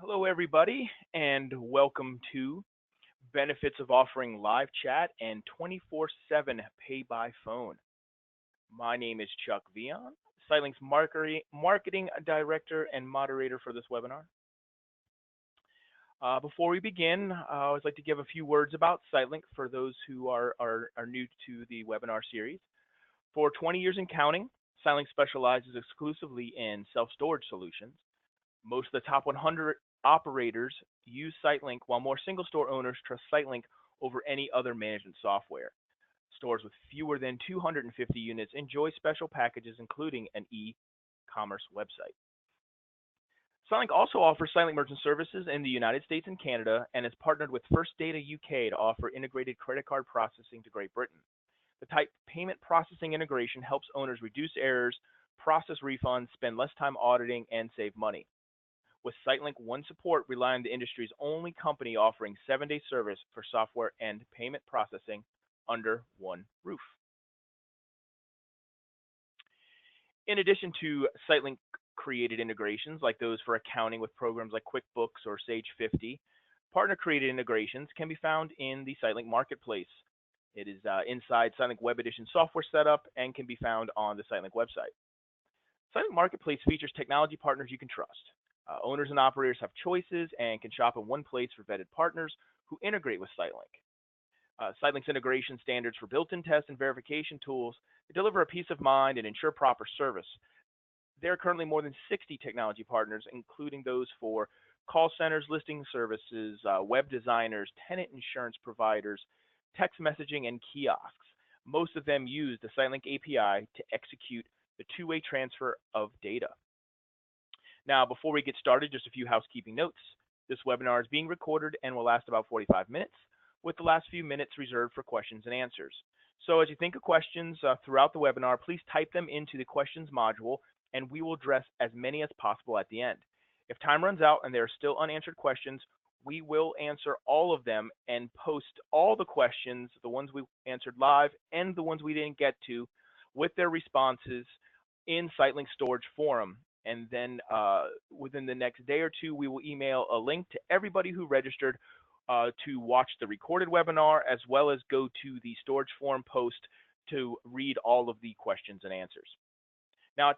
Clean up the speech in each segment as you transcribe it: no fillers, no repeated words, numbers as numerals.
Hello, everybody, and welcome to Benefits of Offering Live Chat and 24/7 Pay by Phone. My name is Chuck Vion, Sitelink's marketing director and moderator for this webinar. Before we begin, I always like to give a few words about Sitelink for those who are new to the webinar series. For 20 years and counting, Sitelink specializes exclusively in self-storage solutions. Most of the top 100 operators use Sitelink, while more single store owners trust Sitelink over any other management software. Stores with fewer than 250 units enjoy special packages, including an e-commerce website. Sitelink also offers Sitelink Merchant Services in the United States and Canada, and is partnered with First Data UK to offer integrated credit card processing to Great Britain. The type payment processing integration helps owners reduce errors, process refunds, spend less time auditing, and save money. With Sitelink One Support, rely on the industry's only company offering 7-day service for software and payment processing under one roof. In addition to Sitelink created integrations like those for accounting with programs like QuickBooks or Sage 50, partner created integrations can be found in the Sitelink Marketplace. It is inside Sitelink Web Edition software setup and can be found on the Sitelink website. Sitelink Marketplace features technology partners you can trust. Owners and operators have choices and can shop in one place for vetted partners who integrate with Sitelink. Sitelink's integration standards for built-in test and verification tools deliver a peace of mind and ensure proper service. There are currently more than 60 technology partners, including those for call centers, listing services, web designers, tenant insurance providers, text messaging, and kiosks. Most of them use the Sitelink API to execute the two-way transfer of data. Now, before we get started, just a few housekeeping notes. This webinar is being recorded and will last about 45 minutes, with the last few minutes reserved for questions and answers. So as you think of questions throughout the webinar, please type them into the questions module, and we will address as many as possible at the end. If time runs out and there are still unanswered questions, we will answer all of them and post all the questions, the ones we answered live and the ones we didn't get to, with their responses in Sitelink Storage Forum. And then within the next day or two, we will email a link to everybody who registered to watch the recorded webinar, as well as go to the storage forum post to read all of the questions and answers. Now, at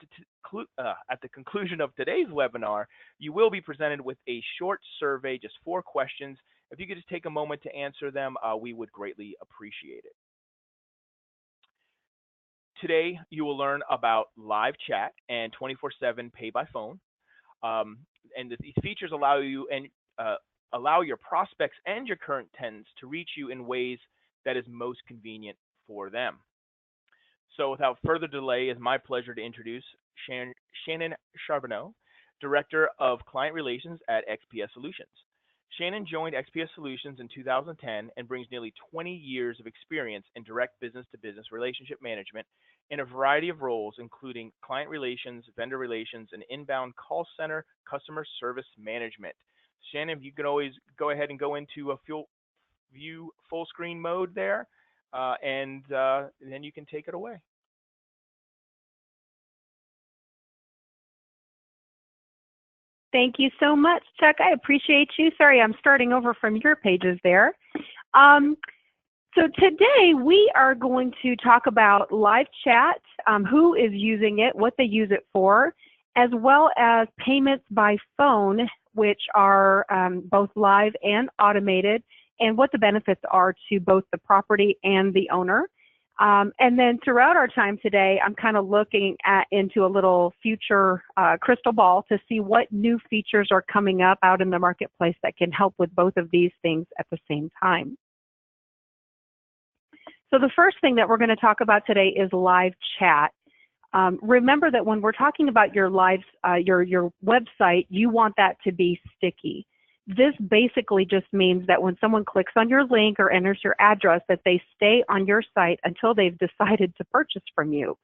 the conclusion of today's webinar, you will be presented with a short survey, just 4 questions. If you could just take a moment to answer them, we would greatly appreciate it. Today, you will learn about live chat and 24/7 pay by phone. And these features allow you and allow your prospects and your current tenants to reach you in ways that is most convenient for them. So without further delay, it's my pleasure to introduce Shannon Charbonneau, Director of Client Relations at XPS Solutions. Shannon joined XPS Solutions in 2010 and brings nearly 20 years of experience in direct business-to-business relationship management in a variety of roles, including client relations, vendor relations, and inbound call center customer service management. Shannon, you can always go ahead and go into a view full screen mode there, and then you can take it away. Thank you so much, Chuck. I appreciate you. Sorry, I'm starting over from your pages there. So today we are going to talk about live chat, who is using it, what they use it for, as well as payments by phone, which are both live and automated, and what the benefits are to both the property and the owner. And then throughout our time today, I'm kind of looking into a little future crystal ball to see what new features are coming up out in the marketplace that can help with both of these things at the same time. So the first thing that we're going to talk about today is live chat. Remember that when we're talking about your your website, you want that to be sticky. This basically just means that when someone clicks on your link or enters your address, that they stay on your site until they've decided to purchase from you.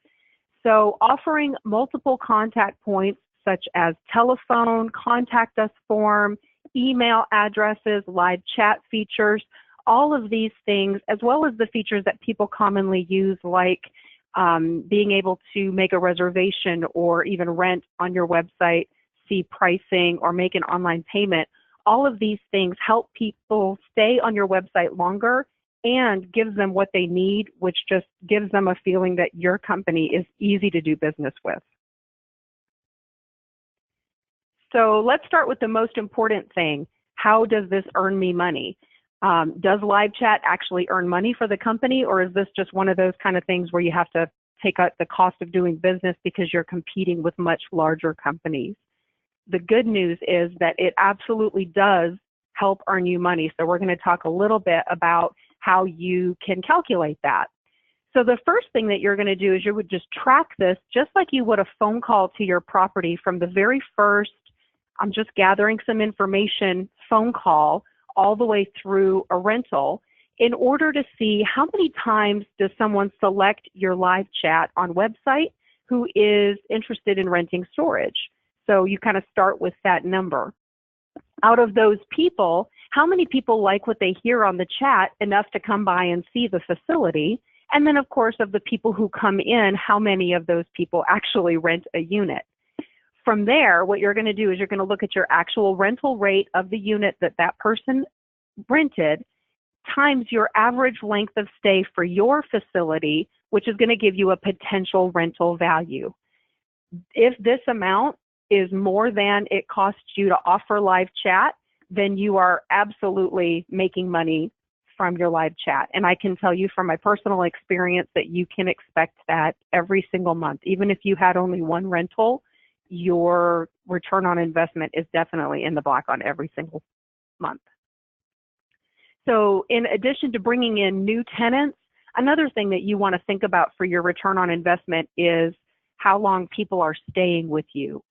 So offering multiple contact points such as telephone, contact us form, email addresses, live chat features, all of these things, as well as the features that people commonly use, like being able to make a reservation or even rent on your website, see pricing or make an online payment, all of these things help people stay on your website longer and gives them what they need, which just gives them a feeling that your company is easy to do business with. So let's start with the most important thing. How does this earn me money? Does live chat actually earn money for the company, or is this just one of those kind of things where you have to take out the cost of doing business because you're competing with much larger companies? The good news is that it absolutely does help earn you money. So we're going to talk a little bit about how you can calculate that. So the first thing that you're going to do is you would just track this just like you would a phone call to your property from the very first, I'm just gathering some information, phone call, all the way through a rental, in order to see how many times does someone select your live chat on website who is interested in renting storage. So you kind of start with that number. Out of those people, how many people like what they hear on the chat enough to come by and see the facility? And then, of course, of the people who come in, how many of those people actually rent a unit? From there, what you're going to do is you're going to look at your actual rental rate of the unit that that person rented times your average length of stay for your facility, which is going to give you a potential rental value. If this amount is more than it costs you to offer live chat, then you are absolutely making money from your live chat. And I can tell you from my personal experience that you can expect that every single month. Even if you had only one rental, your return on investment is definitely in the black on every single month. So in addition to bringing in new tenants, another thing that you want to think about for your return on investment is how long people are staying with you.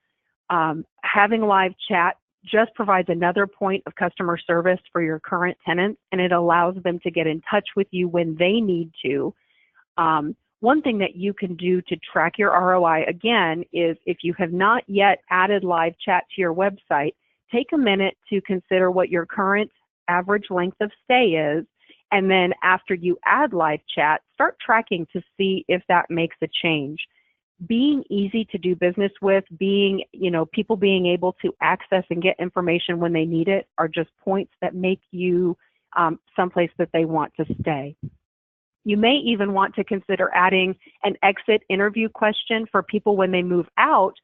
Having live chat just provides another point of customer service for your current tenants, and it allows them to get in touch with you when they need to. One thing that you can do to track your ROI, again, is if you have not yet added live chat to your website, take a minute to consider what your current average length of stay is, and then after you add live chat, start tracking to see if that makes a change. Being easy to do business with, people being able to access and get information when they need it are just points that make you someplace that they want to stay. You may even want to consider adding an exit interview question for people when they move out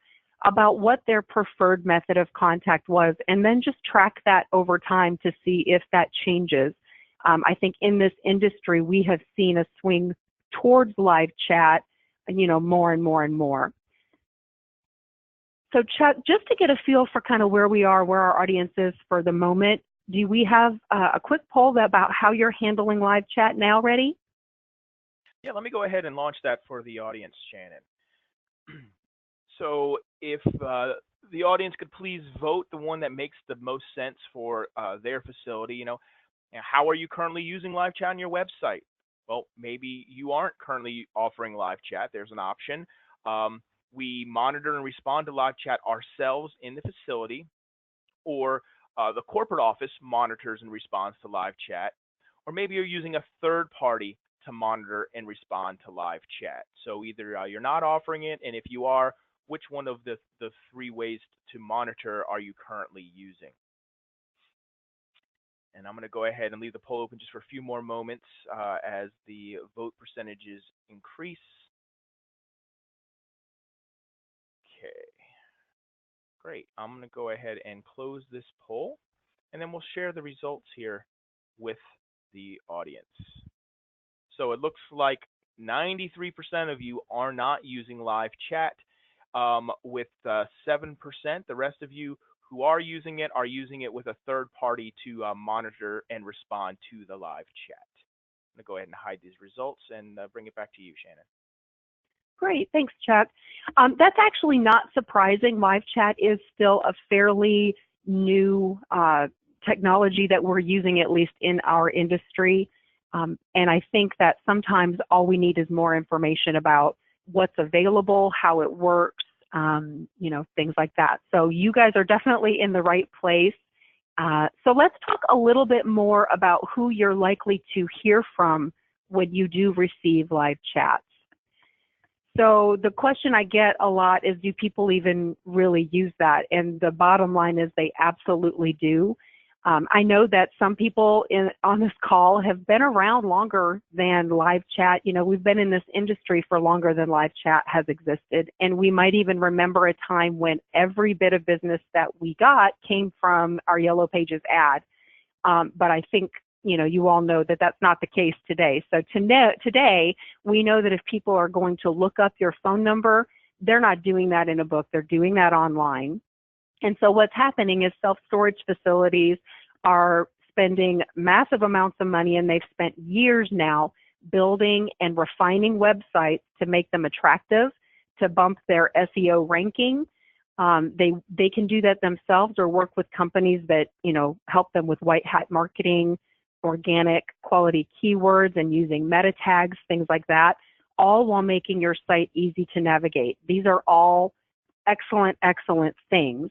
about what their preferred method of contact was, and then just track that over time to see if that changes. I think in this industry, we have seen a swing towards live chat, more and more and more. So Chuck, just to get a feel for kind of where we are, where our audience is for the moment, do we have a quick poll about how you're handling live chat now ready? Yeah, let me go ahead and launch that for the audience, Shannon. So if the audience could please vote the one that makes the most sense for their facility, how are you currently using live chat on your website? Well, maybe you aren't currently offering live chat. There's an option. We monitor and respond to live chat ourselves in the facility, or the corporate office monitors and responds to live chat, or maybe you're using a third party to monitor and respond to live chat. So either you're not offering it, and if you are, which one of the three ways to monitor are you currently using? And I'm going to go ahead and leave the poll open just for a few more moments as the vote percentages increase. Okay, great. I'm going to go ahead and close this poll, and then we'll share the results here with the audience. So it looks like 93% of you are not using live chat, with 7%. The rest of you who are using it with a third party to monitor and respond to the live chat. I'm going to go ahead and hide these results and bring it back to you, Shannon. Great, thanks, Chuck. That's actually not surprising. Live chat is still a fairly new technology that we're using, at least in our industry. And I think that sometimes all we need is more information about what's available, how it works, things like that. So you guys are definitely in the right place. So let's talk a little bit more about who you're likely to hear from when you do receive live chats. So the question I get a lot is, do people even really use that? And the bottom line is they absolutely do. I know that some people on this call have been around longer than live chat. You know, we've been in this industry for longer than live chat has existed. And we might even remember a time when every bit of business that we got came from our Yellow Pages ad. But I think, you know, you all know that that's not the case today. So today, we know that if people are going to look up your phone number, they're not doing that in a book. They're doing that online. And so what's happening is self-storage facilities are spending massive amounts of money, and they've spent years now building and refining websites to make them attractive, to bump their SEO ranking. They can do that themselves or work with companies that, you know, help them with white hat marketing, organic quality keywords, and using meta tags, things like that, all while making your site easy to navigate. These are all excellent, excellent things.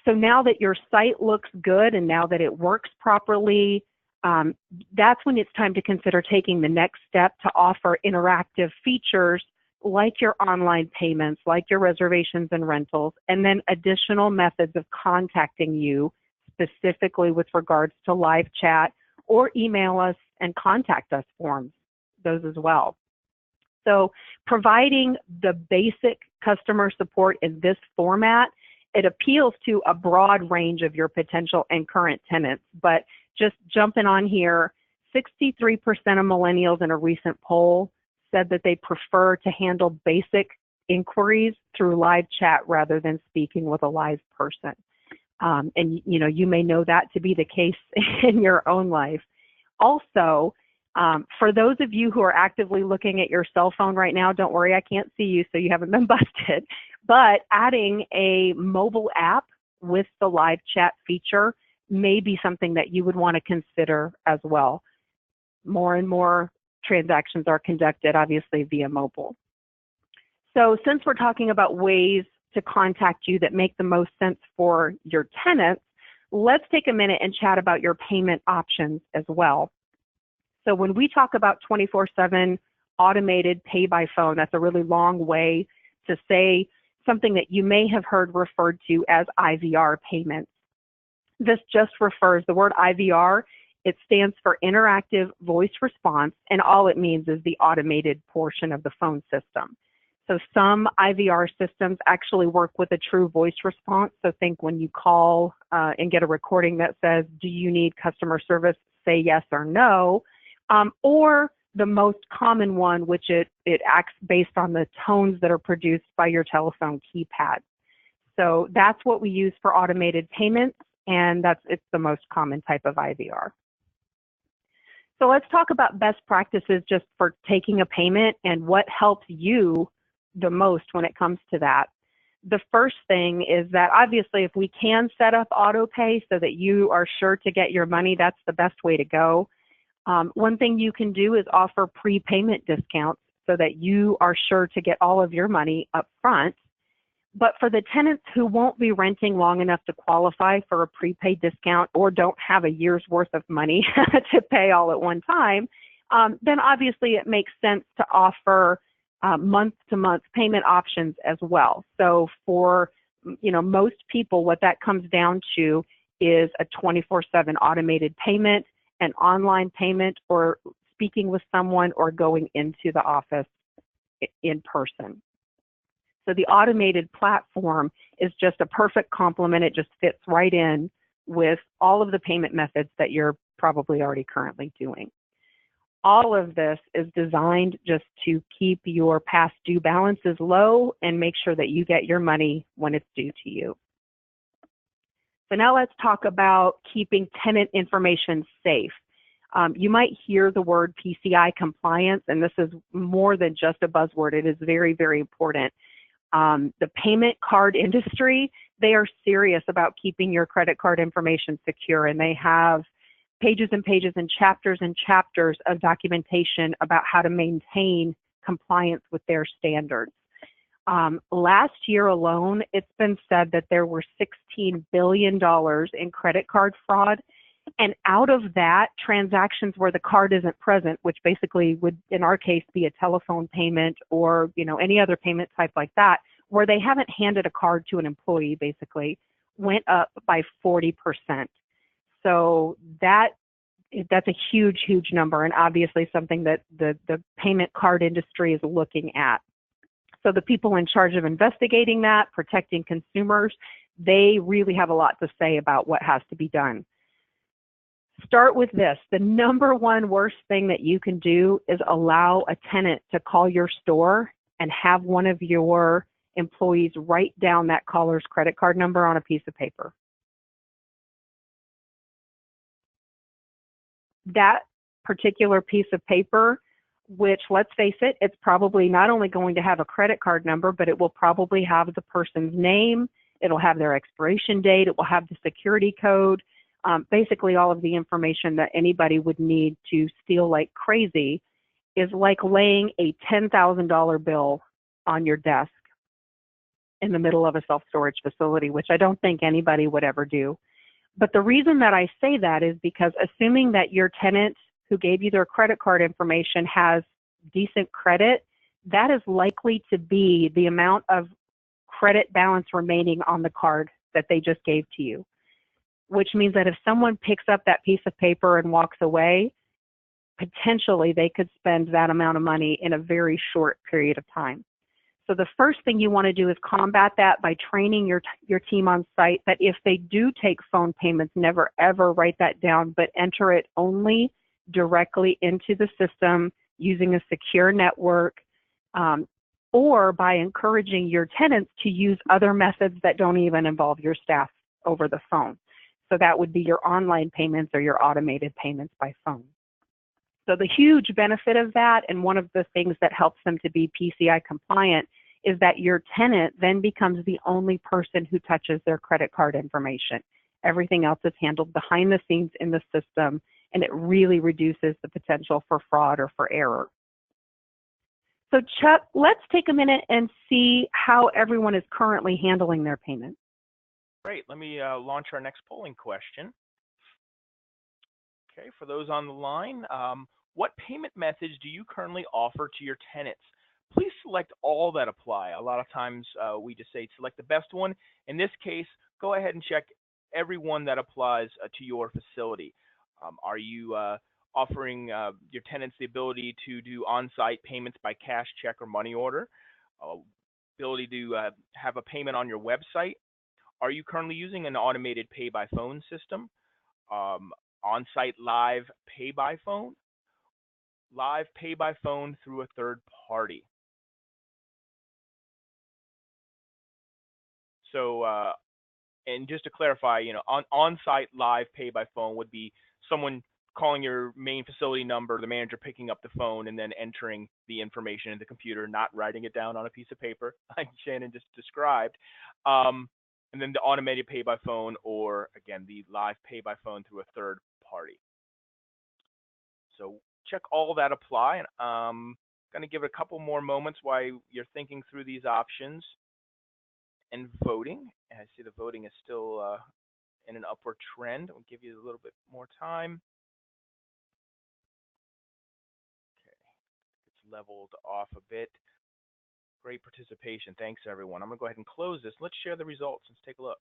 So now that your site looks good and now that it works properly, that's when it's time to consider taking the next step to offer interactive features like your online payments, like your reservations and rentals, and then additional methods of contacting you specifically with regards to live chat, or email us and contact us forms, those as well. So providing the basic customer support in this format, it appeals to a broad range of your potential and current tenants. But just jumping on here, 63% of millennials in a recent poll said that they prefer to handle basic inquiries through live chat rather than speaking with a live person. And you know, you may know that to be the case in your own life. Also, for those of you who are actively looking at your cell phone right now, don't worry, I can't see you, so you haven't been busted. But adding a mobile app with the live chat feature may be something that you would want to consider as well. More and more transactions are conducted, obviously, via mobile. So since we're talking about ways to contact you that make the most sense for your tenants, let's take a minute and chat about your payment options as well. So when we talk about 24/7 automated pay by phone, that's a really long way to say something that you may have heard referred to as IVR payments. This just refers, the word IVR, it stands for interactive voice response, and all it means is the automated portion of the phone system. So some IVR systems actually work with a true voice response. So think when you call and get a recording that says, do you need customer service? Say yes or no. Or the most common one, which it acts based on the tones that are produced by your telephone keypad. So that's what we use for automated payments, and it's the most common type of IVR. So let's talk about best practices just for taking a payment and what helps you the most when it comes to that. The first thing is that obviously if we can set up auto pay so that you are sure to get your money, that's the best way to go. One thing you can do is offer prepayment discounts so that you are sure to get all of your money up front. But for the tenants who won't be renting long enough to qualify for a prepaid discount or don't have a year's worth of money to pay all at one time, then obviously it makes sense to offer month-to-month payment options as well. So for most people, what that comes down to is a 24/7 automated payment, an online payment, or speaking with someone or going into the office in person. So the automated platform is just a perfect complement. It just fits right in with all of the payment methods that you're probably already currently doing. All of this is designed just to keep your past due balances low and make sure that you get your money when it's due to you. So now let's talk about keeping tenant information safe. You might hear the word PCI compliance, and this is more than just a buzzword. It is very, very important. The payment card industry, they are serious about keeping your credit card information secure, and they have pages and pages and chapters of documentation about how to maintain compliance with their standards. Last year alone, it's been said that there were $16 billion in credit card fraud, And out of that, transactions where the card isn't present, which basically would, in our case, be a telephone payment or, any other payment type like that, where they haven't handed a card to an employee, basically, went up by 40%. So that's a huge, huge number, and obviously something that the payment card industry is looking at. So the people in charge of investigating that, protecting consumers, they really have a lot to say about what has to be done. Start with this. The number one worst thing that you can do is allow a tenant to call your store and have one of your employees write down that caller's credit card number on a piece of paper. That particular piece of paper, which, let's face it, it's probably not only going to have a credit card number, but it will probably have the person's name, it'll have their expiration date, it will have the security code, basically all of the information that anybody would need to steal like crazy. Is like laying a $10,000 bill on your desk in the middle of a self-storage facility, which I don't think anybody would ever do. But the reason that I say that is because assuming that your tenant who gave you their credit card information has decent credit, that is likely to be the amount of credit balance remaining on the card that they just gave to you, which means that if someone picks up that piece of paper and walks away, potentially they could spend that amount of money in a very short period of time. So the first thing you want to do is combat that by training your team on site that if they do take phone payments, never ever write that down, but enter it only directly into the system using a secure network, or by encouraging your tenants to use other methods that don't even involve your staff over the phone. So that would be your online payments or your automated payments by phone. So the huge benefit of that, and one of the things that helps them to be PCI compliant, is that your tenant then becomes the only person who touches their credit card information. Everything else is handled behind the scenes in the system, and it really reduces the potential for fraud or for error. So Chuck, let's take a minute and see how everyone is currently handling their payments. Great. Let me launch our next polling question. Okay, for those on the line, what payment methods do you currently offer to your tenants? Please select all that apply. A lot of times we just say select the best one. In this case, go ahead and check every one that applies to your facility. Are you offering your tenants the ability to do on-site payments by cash, check, or money order? Ability to have a payment on your website? Are you currently using an automated pay-by-phone system? On-site live pay-by-phone? Live pay-by-phone through a third party. So, and just to clarify, on-site live pay-by-phone would be someone calling your main facility number, the manager picking up the phone, and then entering the information in the computer, not writing it down on a piece of paper, like Shannon just described. And then the automated pay-by-phone, or again, the live pay-by-phone through a third party. So check all that apply, and I'm going to give it a couple more moments while you're thinking through these options and voting. And I see the voting is still in an upward trend. I'll give you a little bit more time. Okay, it's leveled off a bit. Great participation. Thanks, everyone. I'm going to go ahead and close this. Let's share the results. Let's take a look.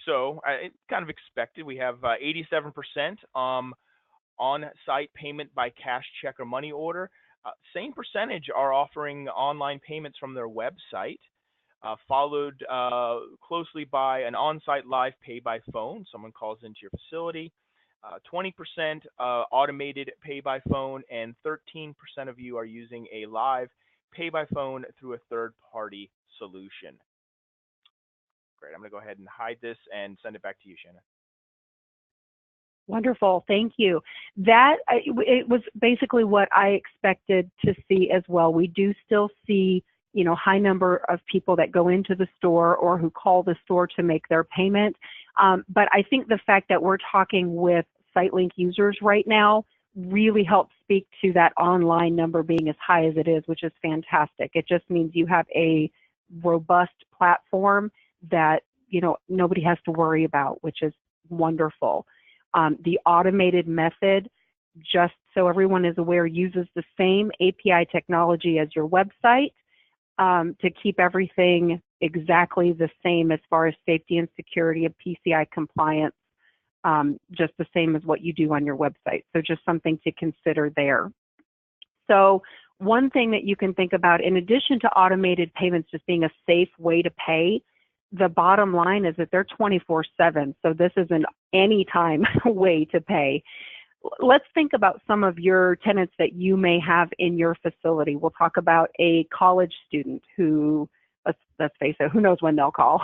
So it's kind of expected. We have 87% on-site payment by cash, check, or money order. Same percentage are offering online payments from their website, followed closely by an on-site live pay by phone. Someone calls into your facility. 20% automated pay by phone, and 13% of you are using a live pay by phone through a third-party solution. Great. I'm going to go ahead and hide this and send it back to you, Shannon. Wonderful. Thank you. That it was basically what I expected to see as well. We do still see, high number of people that go into the store or who call the store to make their payment. But I think the fact that we're talking with SiteLink users right now really helps speak to that online number being as high as it is, which is fantastic. It just means you have a robust platform that nobody has to worry about, which is wonderful. The automated method, just so everyone is aware, uses the same API technology as your website to keep everything exactly the same as far as safety and security of PCI compliance, just the same as what you do on your website. So just something to consider there. So one thing that you can think about, in addition to automated payments just being a safe way to pay, the bottom line is that they're 24/7. So this is an anytime way to pay. Let's think about some of your tenants that you may have in your facility. We'll talk about a college student who, let's face it, who knows when they'll call.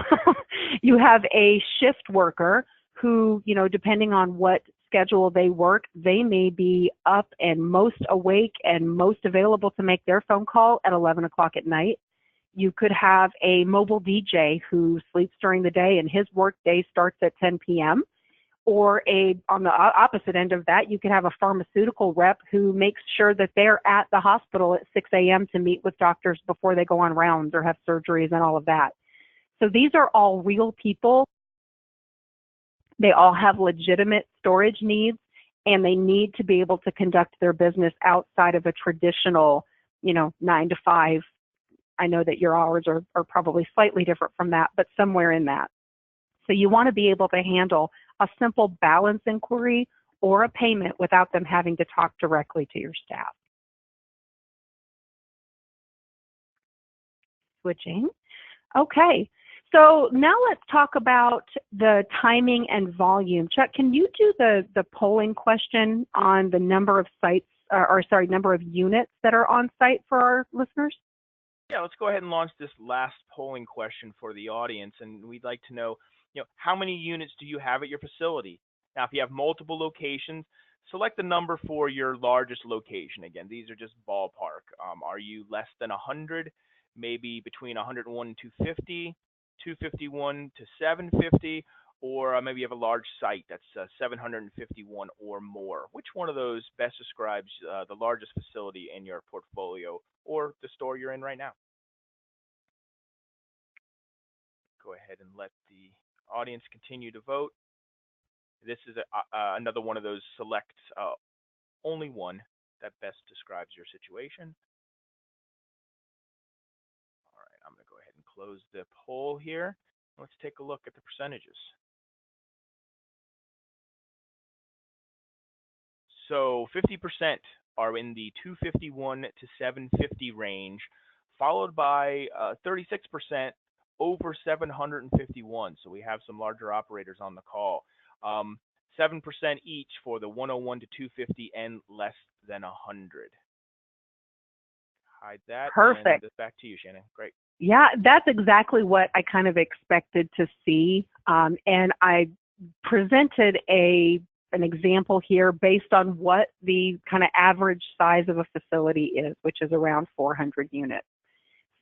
You have a shift worker who, depending on what schedule they work, they may be up and most awake and most available to make their phone call at 11 o'clock at night. You could have a mobile DJ who sleeps during the day and his work day starts at 10 p.m. Or on the opposite end of that, you could have a pharmaceutical rep who makes sure that they're at the hospital at 6 a.m. to meet with doctors before they go on rounds or have surgeries and all of that. So these are all real people. They all have legitimate storage needs, and they need to be able to conduct their business outside of a traditional, 9 to 5. I know that your hours are probably slightly different from that, but somewhere in that. So you want to be able to handle a simple balance inquiry or a payment without them having to talk directly to your staff. Switching. Okay. So now let's talk about the timing and volume. Chuck, can you do the polling question on the number of sites, number of units that are on site for our listeners? Yeah, let's go ahead and launch this last polling question for the audience, and we'd like to know, how many units do you have at your facility? Now, if you have multiple locations, select the number for your largest location. Again, these are just ballpark. Are you less than 100? Maybe between 101 and 250, 251 to 750, or maybe you have a large site that's 751 or more. Which one of those best describes the largest facility in your portfolio or the store you're in right now? Go ahead and let the audience continue to vote. This is another one of those select only one that best describes your situation. All right, I'm going to go ahead and close the poll here. Let's take a look at the percentages. So 50% are in the 251 to 750 range, followed by 36% over 751. So we have some larger operators on the call. 7% each for the 101 to 250 and less than 100. Hide that. Perfect. And back to you, Shannon. Great. Yeah, that's exactly what I kind of expected to see. And I presented an example here based on what the kind of average size of a facility is, which is around 400 units.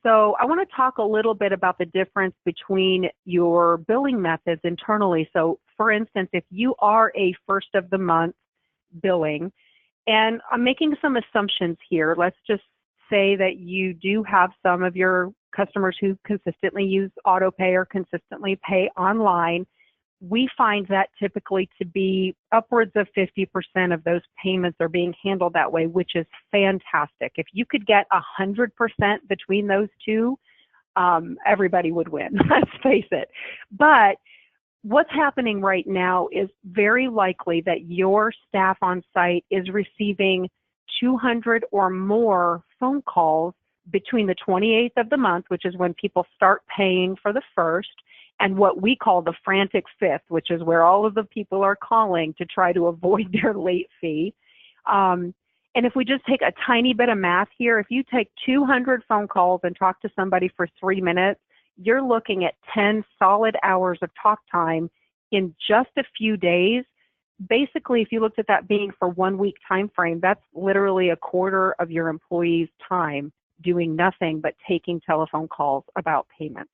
So I want to talk a little bit about the difference between your billing methods internally. So for instance, if you are a first of the month billing, and I'm making some assumptions here, let's just say that you do have some of your customers who consistently use AutoPay or consistently pay online. We find that typically to be upwards of 50% of those payments are being handled that way, which is fantastic. If you could get 100% between those two, everybody would win, let's face it. But what's happening right now is very likely that your staff on site is receiving 200 or more phone calls between the 28th of the month, which is when people start paying for the first, and what we call the frantic 5th, which is where all of the people are calling to try to avoid their late fee. And if we just take a tiny bit of math here, if you take 200 phone calls and talk to somebody for 3 minutes, you're looking at 10 solid hours of talk time in just a few days. Basically, if you looked at that being for 1 week time frame, that's literally a quarter of your employees' time doing nothing but taking telephone calls about payments.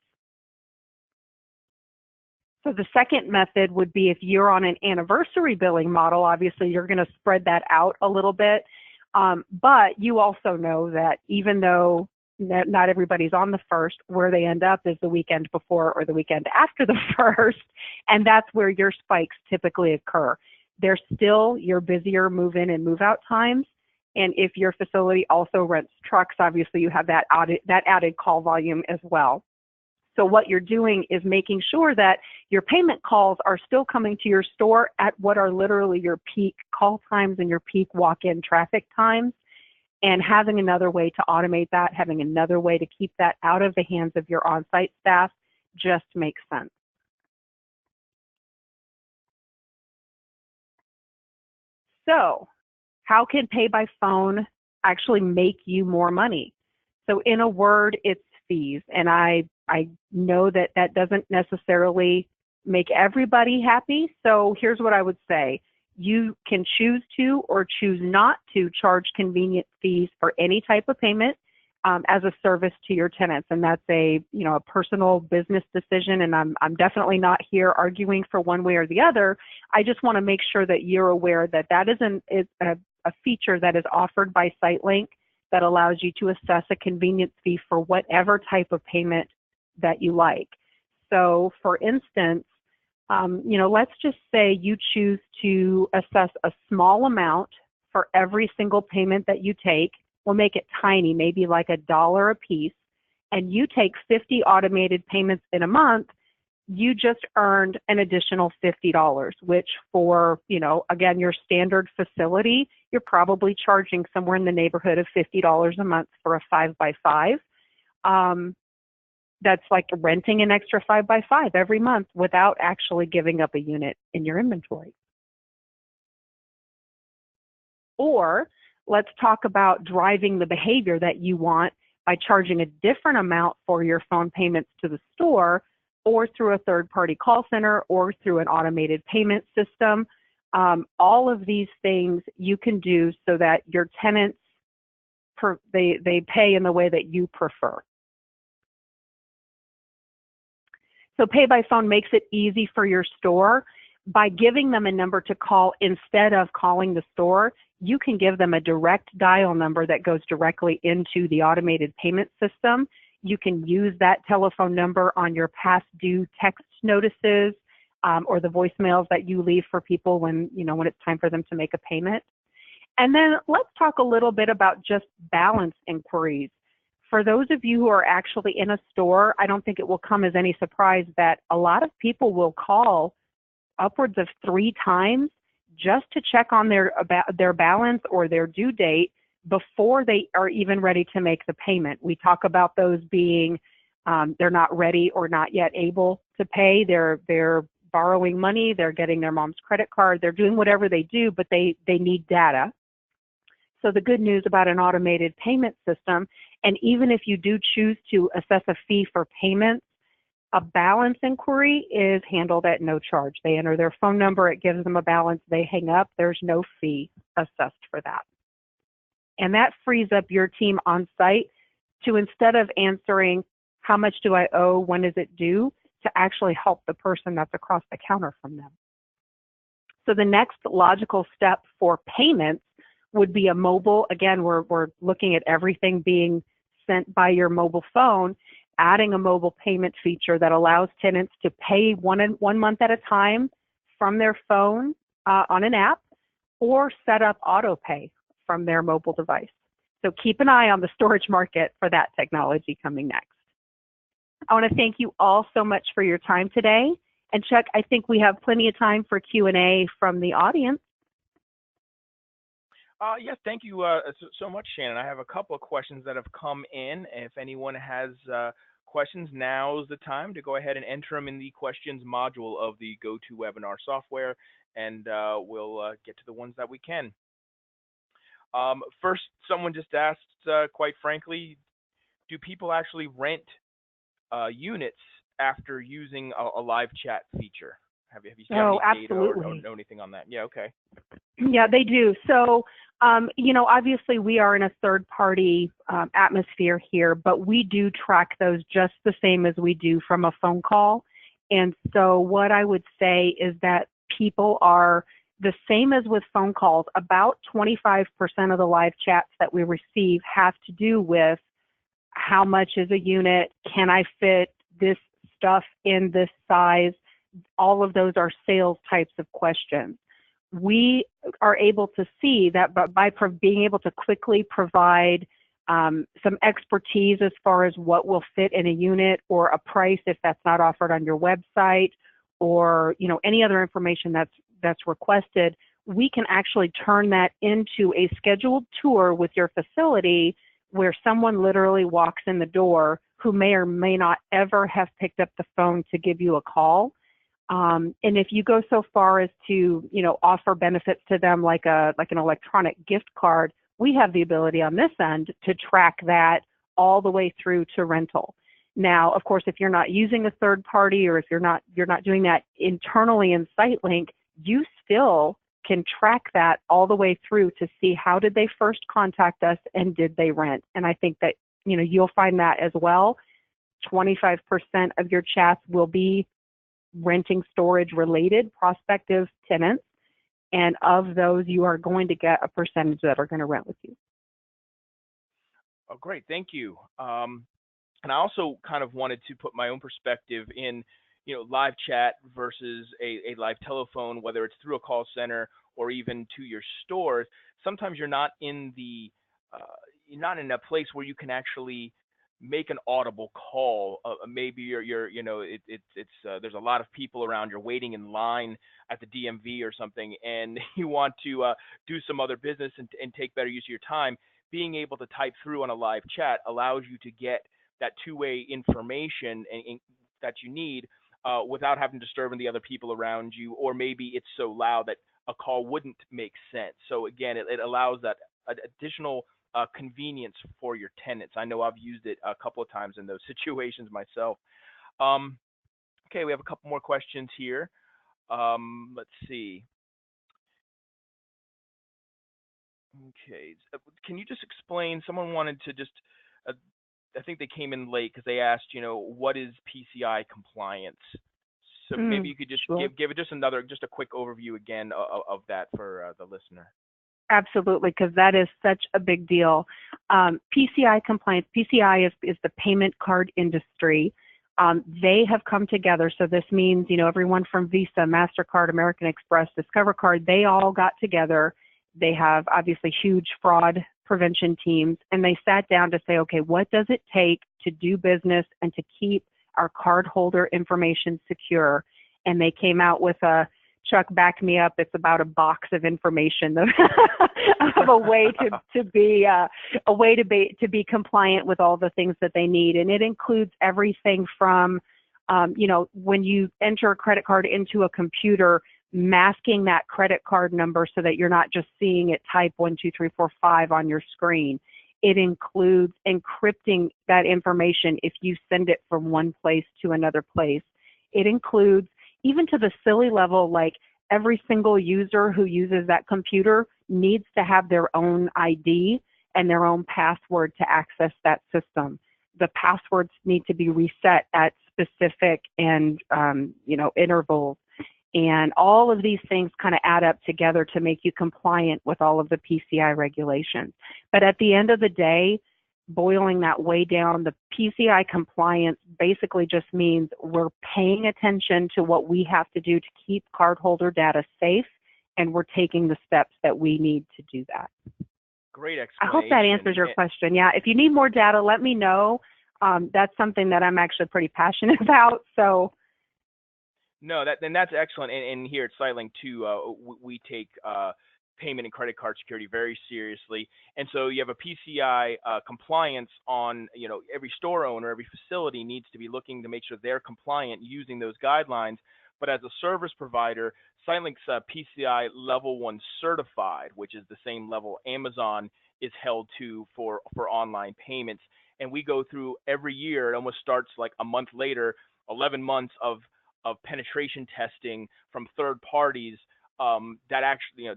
So the second method would be if you're on an anniversary billing model, obviously you're going to spread that out a little bit. But you also know that even though not everybody's on the 1st. Where they end up is the weekend before or the weekend after the 1st, and that's where your spikes typically occur. They're still your busier move-in and move-out times, and if your facility also rents trucks, obviously you have that added call volume as well. So what you're doing is making sure that your payment calls are still coming to your store at what are literally your peak call times and your peak walk-in traffic times. And having another way to automate that, having another way to keep that out of the hands of your on-site staff just makes sense. So how can pay by phone actually make you more money? So in a word, it's fees. And I know that that doesn't necessarily make everybody happy. So here's what I would say. You can choose to or choose not to charge convenience fees for any type of payment as a service to your tenants. And that's a personal business decision. And I'm definitely not here arguing for one way or the other. I just want to make sure that you're aware that that is a feature that is offered by SiteLink that allows you to assess a convenience fee for whatever type of payment that you like. So for instance, let's just say you choose to assess a small amount for every single payment that you take. We'll make it tiny, maybe like $1 a piece, and you take 50 automated payments in a month. You just earned an additional $50, which for, again, your standard facility, you're probably charging somewhere in the neighborhood of $50 a month for a 5x5. That's like renting an extra 5x5 every month without actually giving up a unit in your inventory. Or let's talk about driving the behavior that you want by charging a different amount for your phone payments to the store or through a third-party call center or through an automated payment system. All of these things you can do so that your tenants, they pay in the way that you prefer. So pay by phone makes it easy for your store. By giving them a number to call instead of calling the store, you can give them a direct dial number that goes directly into the automated payment system. You can use that telephone number on your past due text notices or the voicemails that you leave for people when it's time for them to make a payment. And then let's talk a little bit about just balance inquiries. For those of you who are actually in a store, I don't think it will come as any surprise that a lot of people will call upwards of 3 times just to check on their balance or their due date before they are even ready to make the payment. We talk about those being they're not ready or not yet able to pay. They're borrowing money, they're getting their mom's credit card, they're doing whatever they do, but they need data. So the good news about an automated payment system, and even if you do choose to assess a fee for payments, a balance inquiry is handled at no charge. They enter their phone number, it gives them a balance, they hang up, there's no fee assessed for that. And that frees up your team on site to, instead of answering, how much do I owe, when is it due, to actually help the person that's across the counter from them. So the next logical step for payments would be a mobile. Again, we're looking at everything being sent by your mobile phone, adding a mobile payment feature that allows tenants to pay one month at a time from their phone on an app, or set up auto pay from their mobile device. So keep an eye on the storage market for that technology coming next. I want to thank you all so much for your time today. And Chuck, I think we have plenty of time for Q&A from the audience. Yes, thank you so much, Shannon. I have a couple of questions that have come in. If anyone has questions, now's the time to go ahead and enter them in the questions module of the GoToWebinar software, and we'll get to the ones that we can. First, someone just asked, quite frankly, do people actually rent units after using a live chat feature? Have you seen any data or know anything on that? Yeah, okay. Yeah, they do. So, obviously we are in a third-party atmosphere here, but we do track those just the same as we do from a phone call. And so what I would say is that people are the same as with phone calls. About 25% of the live chats that we receive have to do with how much is a unit? Can I fit this stuff in this size? All of those are sales types of questions. We are able to see that by being able to quickly provide some expertise as far as what will fit in a unit, or a price if that's not offered on your website, or any other information that's requested, we can actually turn that into a scheduled tour with your facility, where someone literally walks in the door who may or may not ever have picked up the phone to give you a call. And if you go so far as to, offer benefits to them like an electronic gift card, we have the ability on this end to track that all the way through to rental. Now, of course, if you're not using a third party, or if you're not doing that internally in SiteLink, you still can track that all the way through to see how did they first contact us and did they rent. And I think that, you'll find that as well. 25% of your chats will be renting storage related prospective tenants. And of those, you are going to get a percentage that are going to rent with you. Oh, great. Thank you. And I also kind of wanted to put my own perspective in, live chat versus a live telephone, whether it's through a call center or even to your stores. Sometimes you're not in a place where you can actually make an audible call. Maybe there's a lot of people around. You're waiting in line at the DMV or something, and you want to do some other business and take better use of your time. Being able to type through on a live chat allows you to get that two-way information that you need without having to disturb the other people around you, or maybe it's so loud that a call wouldn't make sense. So again, it allows that additional convenience for your tenants. I know I've used it a couple of times in those situations myself. Okay, we have a couple more questions here. Let's see. Okay, can you just explain? Someone wanted to just, I think they came in late because they asked, what is PCI compliance? So maybe you could just sure. give it just a quick overview again of that for the listener. Absolutely, because that is such a big deal. PCI compliance, PCI is the payment card industry. They have come together. So this means, everyone from Visa, MasterCard, American Express, Discover Card, they all got together. They have obviously huge fraud prevention teams, and they sat down to say, okay, what does it take to do business and to keep our cardholder information secure? And they came out with Chuck, back me up, it's about a box of information of a way to be compliant with all the things that they need. And it includes everything from when you enter a credit card into a computer, masking that credit card number so that you're not just seeing it type 1, 2, 3, 4, 5 on your screen. It includes encrypting that information if you send it from one place to another place. It includes, even to the silly level, like every single user who uses that computer needs to have their own ID and their own password to access that system. The passwords need to be reset at specific and intervals. And all of these things kind of add up together to make you compliant with all of the PCI regulations. But at the end of the day, boiling that way down, the PCI compliance basically just means we're paying attention to what we have to do to keep cardholder data safe, and we're taking the steps that we need to do that. Great explanation. I hope that answers your question. Yeah, if you need more data, let me know. That's something that I'm actually pretty passionate about. So. No, that's excellent. And here at SiteLink too, we take payment and credit card security very seriously. And so you have a PCI compliance on, every store owner, every facility needs to be looking to make sure they're compliant using those guidelines. But as a service provider, SiteLink's PCI Level 1 certified, which is the same level Amazon is held to for online payments. And we go through every year, it almost starts like a month later, 11 months of penetration testing from third parties that actually,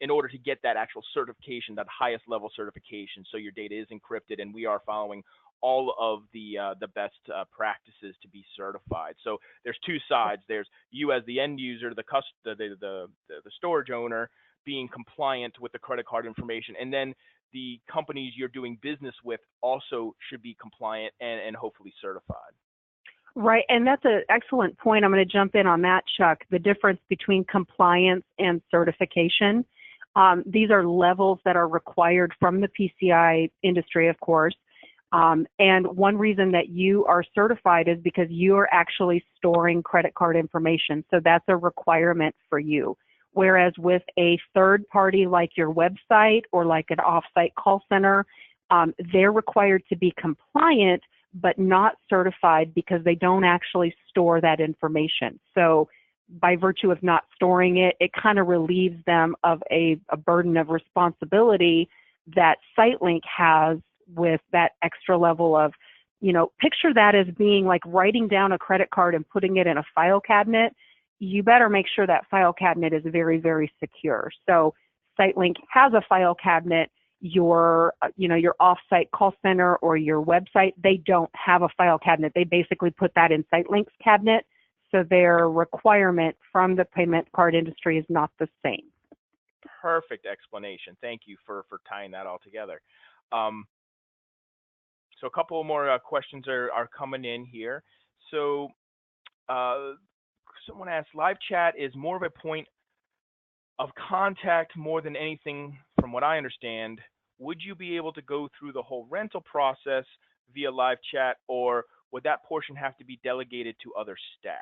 in order to get that actual certification, that highest level certification. So your data is encrypted, and we are following all of the best practices to be certified. So there's two sides. There's you as the end user, the storage owner, being compliant with the credit card information, and then the companies you're doing business with also should be compliant and hopefully certified. Right, and that's an excellent point. I'm going to jump in on that, Chuck. The difference between compliance and certification. These are levels that are required from the PCI industry, of course. And one reason that you are certified is because you are actually storing credit card information. So that's a requirement for you. Whereas with a third party like your website or like an offsite call center, they're required to be compliant but not certified because they don't actually store that information. So by virtue of not storing it, it kind of relieves them of a burden of responsibility that SiteLink has with that extra level of, picture that as being like writing down a credit card and putting it in a file cabinet. You better make sure that file cabinet is very, very secure. So SiteLink has a file cabinet. Your offsite call center or your website, they don't have a file cabinet. They basically put that in SiteLink's cabinet. So their requirement from the payment card industry is not the same. Perfect explanation. Thank you for tying that all together. So a couple more questions are coming in here. So someone asked, live chat is more of a point of contact more than anything, from what I understand. Would you be able to go through the whole rental process via live chat, or would that portion have to be delegated to other staff?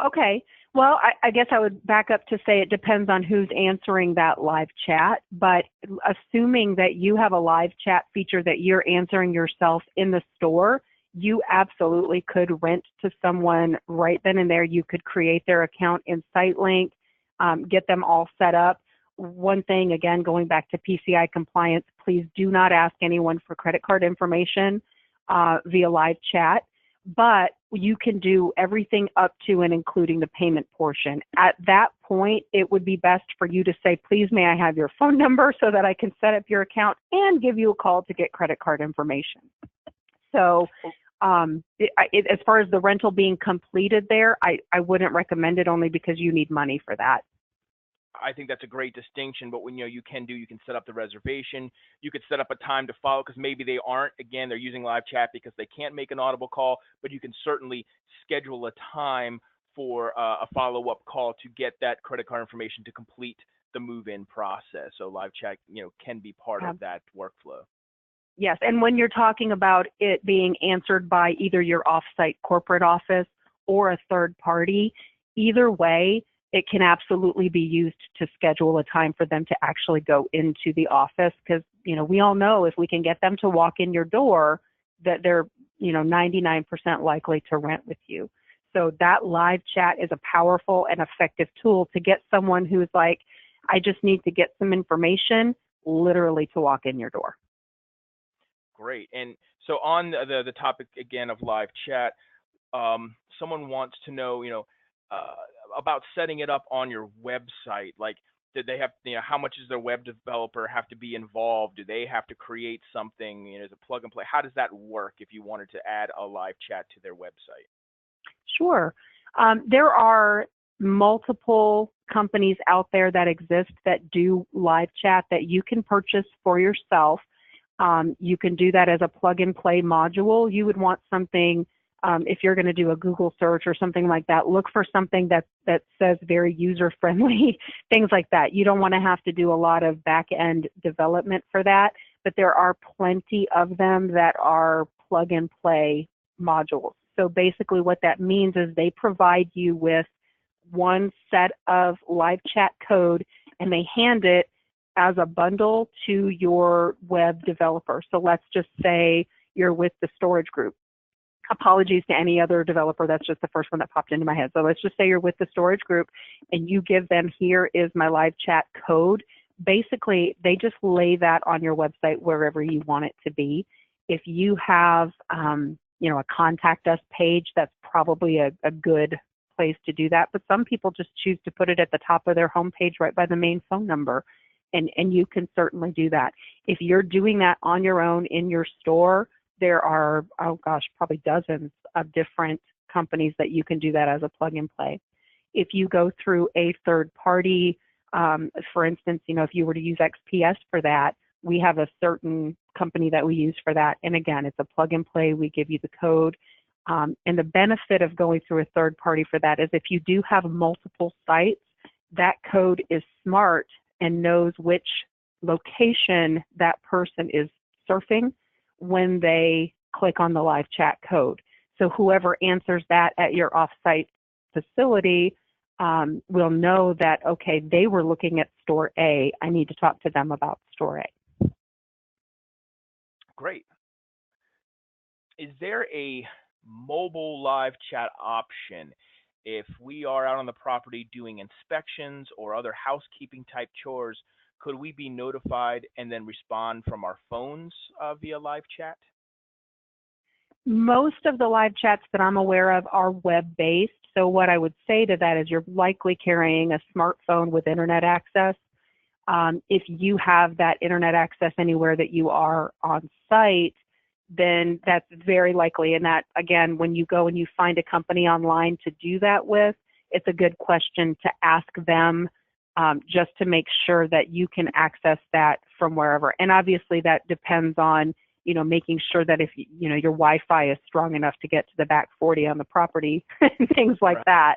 Okay. Well, I guess I would back up to say it depends on who's answering that live chat, but assuming that you have a live chat feature that you're answering yourself in the store, you absolutely could rent to someone right then and there. You could create their account in SiteLink, get them all set up. One thing, again, going back to PCI compliance, please do not ask anyone for credit card information via live chat, but you can do everything up to and including the payment portion. At that point, it would be best for you to say, please, may I have your phone number so that I can set up your account and give you a call to get credit card information. So as far as the rental being completed there, I wouldn't recommend it only because you need money for that. I think that's a great distinction, but when you can set up the reservation, you could set up a time to follow, because maybe they aren't, again, they're using live chat because they can't make an audible call, but you can certainly schedule a time for a follow-up call to get that credit card information to complete the move-in process. So live chat, can be part of that workflow. Yes, and when you're talking about it being answered by either your offsite corporate office or a third party, either way, it can absolutely be used to schedule a time for them to actually go into the office, because, we all know if we can get them to walk in your door, that they're, 99% likely to rent with you. So that live chat is a powerful and effective tool to get someone who's like, I just need to get some information, literally to walk in your door. Great. And so on the topic again of live chat, someone wants to know, about setting it up on your website. Like, did they have, how much does their web developer have to be involved? Do they have to create something? As a plug and play? How does that work if you wanted to add a live chat to their website? Sure. There are multiple companies out there that exist that do live chat that you can purchase for yourself. You can do that as a plug and play module. You would want something, if you're going to do a Google search or something like that, look for something that says very user friendly, things like that. You don't want to have to do a lot of back end development for that, but there are plenty of them that are plug and play modules. So basically what that means is they provide you with one set of live chat code and they hand it as a bundle to your web developer. So let's just say you're with the storage group. Apologies to any other developer, that's just the first one that popped into my head. So let's just say you're with the storage group and you give them, here is my live chat code. Basically, they just lay that on your website wherever you want it to be. If you have, a contact us page, that's probably a good place to do that. But some people just choose to put it at the top of their homepage right by the main phone number. And you can certainly do that. If you're doing that on your own in your store, there are, probably dozens of different companies that you can do that as a plug and play. If you go through a third party For instance, if you were to use XPS for that, we have a certain company that we use for that. And again, it's a plug and play. We give you the code. And the benefit of going through a third party for that is if you do have multiple sites, that code is smart and knows which location that person is surfing when they click on the live chat code. So whoever answers that at your offsite facility will know that, okay, they were looking at store A. I need to talk to them about store A. Great. Is there a mobile live chat option if we are out on the property doing inspections or other housekeeping type chores? Could we be notified and then respond from our phones via live chat? Most of the live chats that I'm aware of are web-based. So what I would say to that is you're likely carrying a smartphone with internet access. If you have that internet access anywhere that you are on site, then that's very likely. And that, again, when you go and you find a company online to do that with, it's a good question to ask them just to make sure that you can access that from wherever. And obviously that depends on, making sure that if, your Wi-Fi is strong enough to get to the back 40 on the property and things like Right.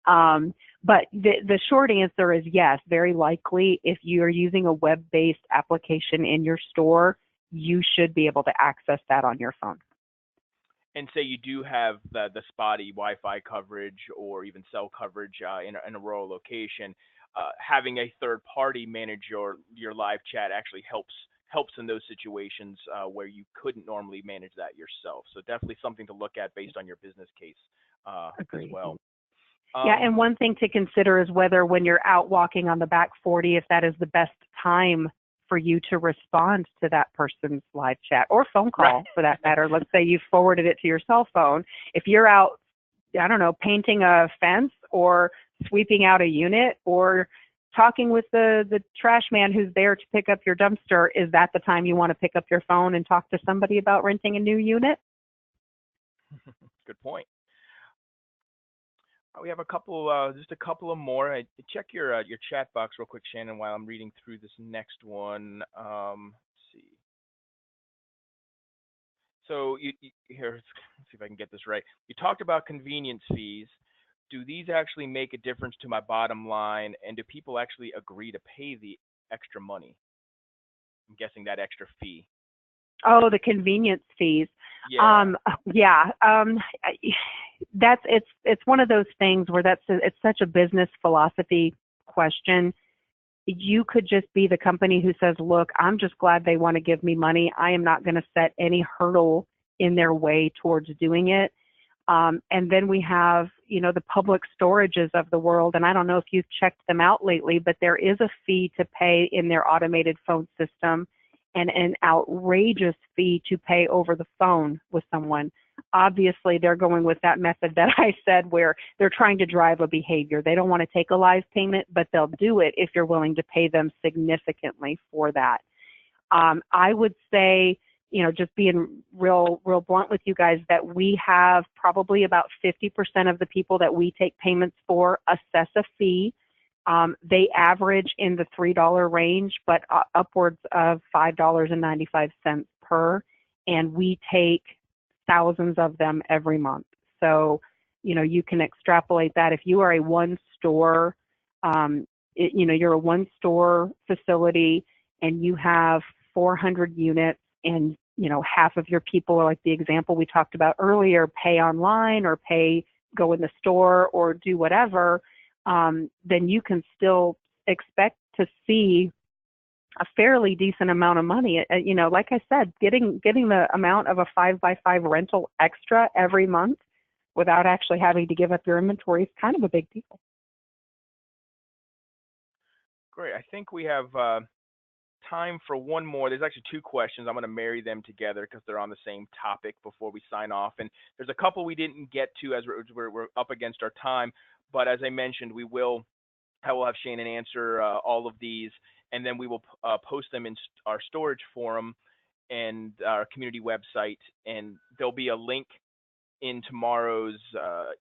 that. But the short answer is yes, very likely if you are using a web-based application in your store, you should be able to access that on your phone. And say you do have the spotty Wi-Fi coverage or even cell coverage in a rural location, having a third party manage your live chat actually helps in those situations where you couldn't normally manage that yourself. So definitely something to look at based on your business case as well. Yeah, and one thing to consider is whether when you're out walking on the back 40, if that is the best time for you to respond to that person's live chat or phone call, right. for that matter. Let's say you forwarded it to your cell phone. If you're out, I don't know, painting a fence or sweeping out a unit or talking with the trash man who's there to pick up your dumpster, is that the time you want to pick up your phone and talk to somebody about renting a new unit? Good point. We have just a couple of more. Check your chat box real quick, Shannon, while I'm reading through this next one. Let's see. So here, let's see if I can get this right. You talked about convenience fees. Do these actually make a difference to my bottom line, and do people actually agree to pay the extra money? I'm guessing that extra fee. Oh, the convenience fees. Yeah. Yeah. That's it's one of those things where it's such a business philosophy question. You could just be the company who says, look, I'm just glad they want to give me money. I am not going to set any hurdle in their way towards doing it. And then we have, the public storages of the world. And I don't know if you've checked them out lately, but there is a fee to pay in their automated phone system and an outrageous fee to pay over the phone with someone. Obviously, they're going with that method that I said where they're trying to drive a behavior. They don't want to take a live payment, but they'll do it if you're willing to pay them significantly for that. I would say, just being real blunt with you guys, that we have probably about 50% of the people that we take payments for assess a fee. They average in the $3 range, but upwards of $5.95 per, and we take thousands of them every month. So, you can extrapolate that. If you are a one-store, you're a one-store facility and you have 400 units and, half of your people are like the example we talked about earlier, pay online or go in the store or do whatever, then you can still expect to see a fairly decent amount of money. Like I said, getting the amount of a 5x5 rental extra every month without actually having to give up your inventory is kind of a big deal. Great. I think we have time for one more. There's actually two questions. I'm going to marry them together because they're on the same topic before we sign off. And there's a couple we didn't get to as we're up against our time. But as I mentioned, I will have Shannon answer all of these, and then we will post them in our storage forum and our community website. And there'll be a link in tomorrow's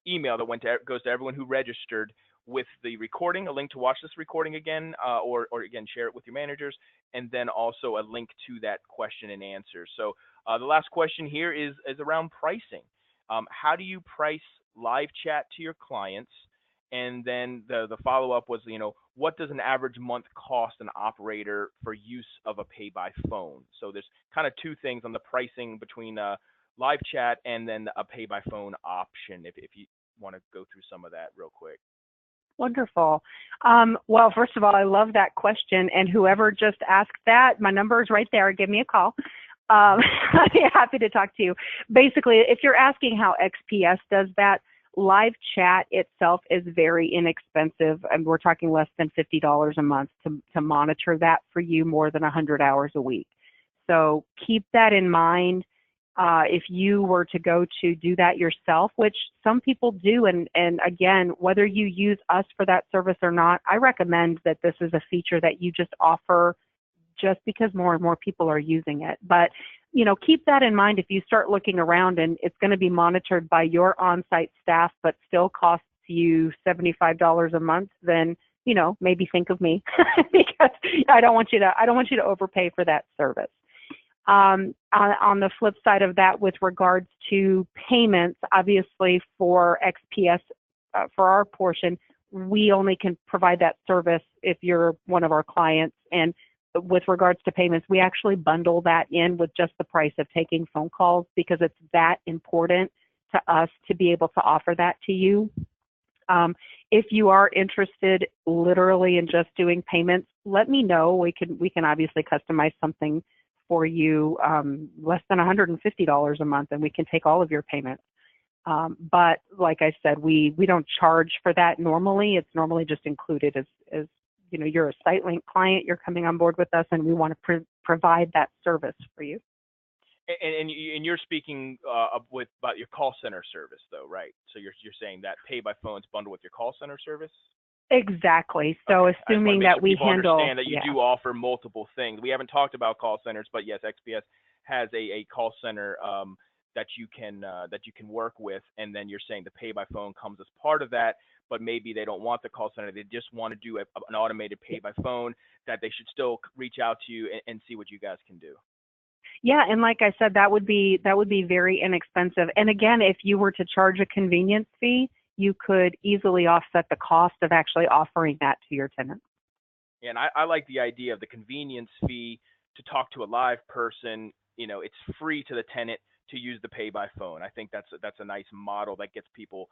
email that goes to everyone who registered, with the recording, a link to watch this recording again, or again, share it with your managers, and then also a link to that question and answer. So the last question here is around pricing. How do you price live chat to your clients? And then the follow up was, what does an average month cost an operator for use of a pay by phone? So there's kind of two things on the pricing between live chat and then a pay by phone option. If you want to go through some of that real quick. Wonderful. Well, first of all, I love that question. And whoever just asked that, my number is right there. Give me a call. I'd be happy to talk to you. Basically, if you're asking how XPS does that, live chat itself is very inexpensive. And we're talking less than $50 a month to monitor that for you, more than 100 hours a week. So keep that in mind. If you were to go to do that yourself, which some people do, and again, whether you use us for that service or not, I recommend that this is a feature that you just offer just because more and more people are using it. But, keep that in mind if you start looking around and it's going to be monitored by your on-site staff, but still costs you $75 a month, then, maybe think of me because I don't want you to overpay for that service. On the flip side of that, with regards to payments, obviously for XPS, for our portion, we only can provide that service if you're one of our clients. And with regards to payments, we actually bundle that in with just the price of taking phone calls because it's that important to us to be able to offer that to you. If you are interested literally in just doing payments, let me know. We can obviously customize something for you, less than $150 a month, and we can take all of your payments. But like I said, we don't charge for that normally. It's normally just included as you're a SiteLink client, you're coming on board with us, and we want to provide that service for you. And you're speaking about your call center service, though, right? So you're saying that pay by phone is bundled with your call center service? Exactly. So okay. Assuming that we handle, understand that you do offer multiple things. We haven't talked about call centers, but yes, XPS has a call center that you can work with, and then you're saying the pay by phone comes as part of that. But maybe they don't want the call center; they just want to do an automated pay by phone. That they should still reach out to you and see what you guys can do. Yeah, and like I said, that would be very inexpensive. And again, if you were to charge a convenience fee, you could easily offset the cost of actually offering that to your tenants. Yeah, and I like the idea of the convenience fee to talk to a live person. It's free to the tenant to use the pay by phone. I think that's a nice model that gets people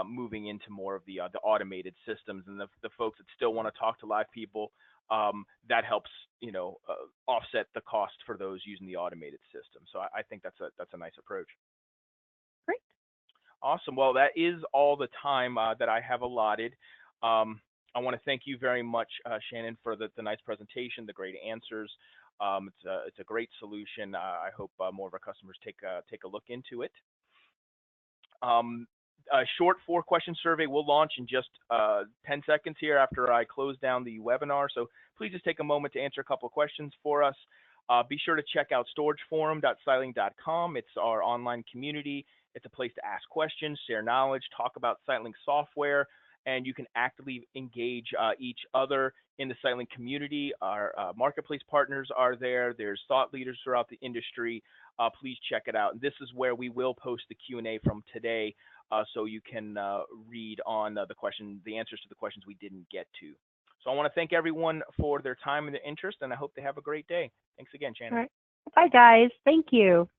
moving into more of the automated systems, and the folks that still want to talk to live people. That helps, offset the cost for those using the automated system. So I think that's a nice approach. Great. Awesome. Well, that is all the time that I have allotted. I want to thank you very much, Shannon, for the nice presentation, the great answers. It's a great solution. I hope more of our customers take a look into it. A short 4-question survey will launch in just 10 seconds here after I close down the webinar. So please just take a moment to answer a couple of questions for us. Be sure to check out storageforum.sitelink.com. It's our online community. It's a place to ask questions, share knowledge, talk about SiteLink software, and you can actively engage each other in the SiteLink community. Our marketplace partners are there. There's thought leaders throughout the industry. Please check it out. And this is where we will post the Q&A from today, so you can read on the answers to the questions we didn't get to. So I want to thank everyone for their time and their interest, and I hope they have a great day. Thanks again, Shannon. All right. Bye, guys. Thank you.